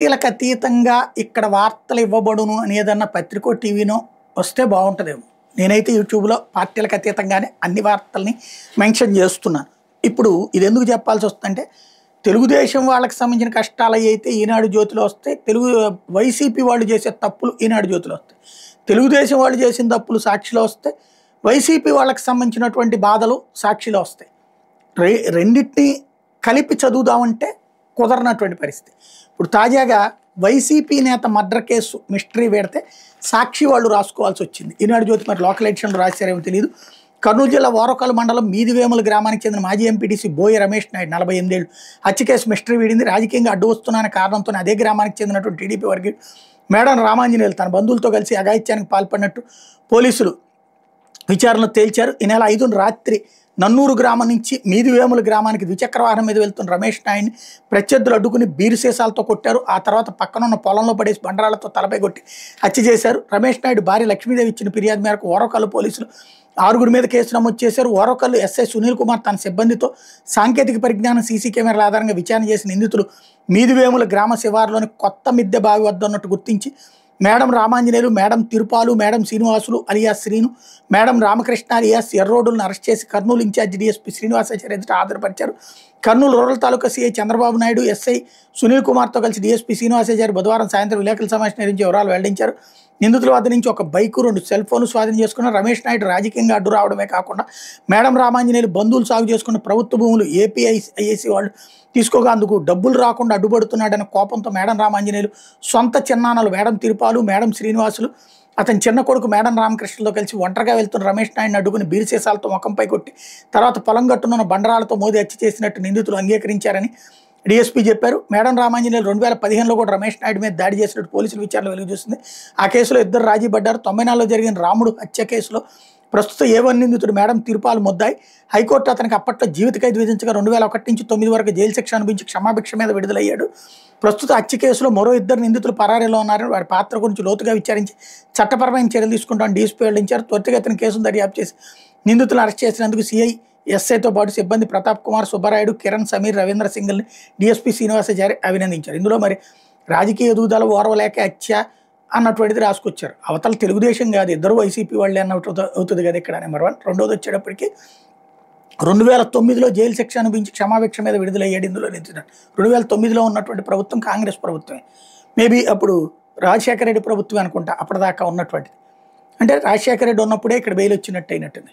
పార్టీలకు అతీతంగా ఇక్కడ వార్తలు ఇవ్వబడును అని ఏదన్నా పత్రికో టీవీనో వస్తే బాగుంటుందేమో. నేనైతే యూట్యూబ్లో పార్టీలకు అతీతంగానే అన్ని వార్తల్ని మెన్షన్ చేస్తున్నాను. ఇప్పుడు ఇది ఎందుకు చెప్పాల్సి వస్తుందంటే, తెలుగుదేశం వాళ్ళకి సంబంధించిన కష్టాలు అయితే ఈనాడు జ్యోతిలో వస్తాయి, వైసీపీ వాళ్ళు చేసే తప్పులు ఈనాడు జ్యోతిలో వస్తాయి, తెలుగుదేశం వాళ్ళు చేసిన తప్పులు సాక్షిలో వస్తాయి, వైసీపీ వాళ్ళకి సంబంధించినటువంటి బాధలు సాక్షిలో వస్తాయి. రెండింటినీ కలిపి చదువుదామంటే కుదరనటువంటి పరిస్థితి. ఇప్పుడు తాజాగా వైసీపీ నేత మర్డర్ కేసు మిస్టరీ పెడితే సాక్షి వాళ్ళు రాసుకోవాల్సి వచ్చింది. ఈనాడు జ్యోతి మరి లోకల్ ఎడిషన్లో రాశారేమో తెలియదు. కర్నూలు జిల్లా ఓరకల్ మండలం మీదివేముల గ్రామానికి చెందిన మాజీ ఎంపీటీసీ బోయ రమేష్ నాయుడు 48 ఏళ్ళు హత్య కేసు మిస్టరీ వీడింది. రాజకీయంగా అడ్డు వస్తున్న కారణంతో అదే గ్రామానికి చెందినటువంటి టీడీపీ వర్గీయుడు మేడం రామాంజనేయులు తన బంధువులతో కలిసి అఘాయిత్యానికి పాల్పడినట్టు పోలీసులు విచారణలో తేల్చారు. ఈ నెల 5 రాత్రి నన్నూరు గ్రామం నుంచి మీదివేముల గ్రామానికి ద్విచక్ర వాహనం మీద వెళ్తున్న రమేష్ నాయుడిని ప్రత్యర్థులు అడ్డుకుని బీరు సీసాలతో కొట్టారు. ఆ తర్వాత పక్కనున్న పొలంలో పడేసి బండరాళ్లతో తలపై కొట్టి హత్య చేశారు. రమేష్ నాయుడు భార్య లక్ష్మీదేవి ఇచ్చిన ఫిర్యాదు మేరకు ఓరకల్లు పోలీసులు 6 మీద కేసు నమోదు చేశారు. ఓరకల్లు ఎస్ఐ సునీల్ కుమార్ తన సిబ్బందితో సాంకేతిక పరిజ్ఞానం సీసీ కెమెరాల ఆధారంగా విచారణ చేసిన నిందితులు మీదివేముల గ్రామ శివారులోని కొత్త మిద్దె బావి వద్ద ఉన్నట్టు గుర్తించి మేడం రామాంజనేయులు, మేడం తిరుపాలు, మేడం శ్రీనివాసులు అలియాస్ శ్రీను, మేడం రామకృష్ణ అలియాస్ ఎర్రోడులను అరెస్ట్ చేసి కర్నూలు ఇన్ఛార్జ్ డీఎస్పీ శ్రీనివాసాచార్య ఎదుట హాజరుపరిచారు. Kurnool rural taluka CI Chandrababu Naidu, SI Sunil కుమార్తో కలిసి డీఎస్పీ శ్రీనివాసాచార్య బుధవారం సాయంత్రం విలేకరుల సమావేశం నిర్వహించి వివరాలు వెల్లడించారు. నిందితుల వద్ద నుంచి ఒక బైకు, 2 సెల్ ఫోన్లు స్వాధీనం చేసుకున్న రమేష్ నాయుడు రాజకీయంగా అడ్డు రావడమే కాకుండా మేడం రామాంజనేయులు బంధువులు సాగు చేసుకున్న ప్రభుత్వ భూములు ఏపీఐఏసీ వాళ్ళు తీసుకోగా అందుకు డబ్బులు రాకుండా అడ్డుపడుతున్నాడన్న కోపంతో మేడం రామాంజనేయులు సొంత చిన్నాన్నలు మేడం తిరుపాలు, మేడం శ్రీనివాసులు, అతని చిన్న కొడుకు మేడం రామకృష్ణతో కలిసి ఒంటరిగా వెళ్తున్న రమేష్ నాయుడిని అడ్డుకుని బీరు సీసాలతో ముఖంపై కొట్టి తర్వాత పొలం గట్టునున్న బండరాలతో మోదీ హత్య చేసినట్టు నిందితులు అంగీకరించారని డీఎస్పీ చెప్పారు. మేడం రామాంజనేయులు 2015లో కూడా రమేష్ నాయుడు మీద దాడి చేసినట్టు పోలీసులు విచారణ వెలుగు చూసింది. ఆ కేసులో 2 రాజీ పడ్డారు. 94లో జరిగిన రాముడు హత్య కేసులో ప్రస్తుత ఏ1 నిందితుడు మేడం తిరుపాలు ముద్దాయి. హైకోర్టు అతనికి అప్పట్లో జీవిత ఖైదు విధించగా 2001 నుంచి 2009 వరకు జైలు శిక్ష అనుభవించి క్షమాభిక్ష మీద విడుదలయ్యాడు. ప్రస్తుత హత్య కేసులో మరో 2 నిందితులు పరారీలో ఉన్నారని వారి పాత్ర గురించి లోతుగా విచారించి చట్టపరమైన చర్యలు తీసుకుంటామని డీఎస్పీ వెల్లడించారు. త్వరితగతిన కేసును దర్యాప్తు చేసి నిందితులను అరెస్ట్ చేసినందుకు సిఐ ఎస్ఐతో పాటు సిబ్బంది ప్రతాప్ కుమార్, సుబ్బారాయుడు, కిరణ్, సమీర్, రవీంద్ర సింగ్ని డీఎస్పీ శ్రీనివాసాచారి అభినందించారు. ఇందులో మరి రాజకీయ ఎదుగుదల ఓర్వలేక హత్య అన్నటువంటిది రాసుకొచ్చారు. అవతల తెలుగుదేశం కాదు, ఇద్దరు వైసీపీ వాళ్ళే అన్నట్టు అవుతుంది కదా ఇక్కడ. నెంబర్ 1. రెండోది వచ్చేటప్పటికి 2009లో జైలు శిక్ష అనుభవించి క్షమాభిక్ష మీద విడుదలయ్యాడు. ఇందులో నిందితుడు 2009లో ఉన్నటువంటి ప్రభుత్వం కాంగ్రెస్ ప్రభుత్వమే. మేబీ అప్పుడు రాజశేఖర రెడ్డి ప్రభుత్వం అనుకుంటా అప్పటిదాకా ఉన్నటువంటిది. అంటే రాజశేఖర రెడ్డి ఉన్నప్పుడే ఇక్కడ బెయిల్ వచ్చినట్టు అయినట్టుంది.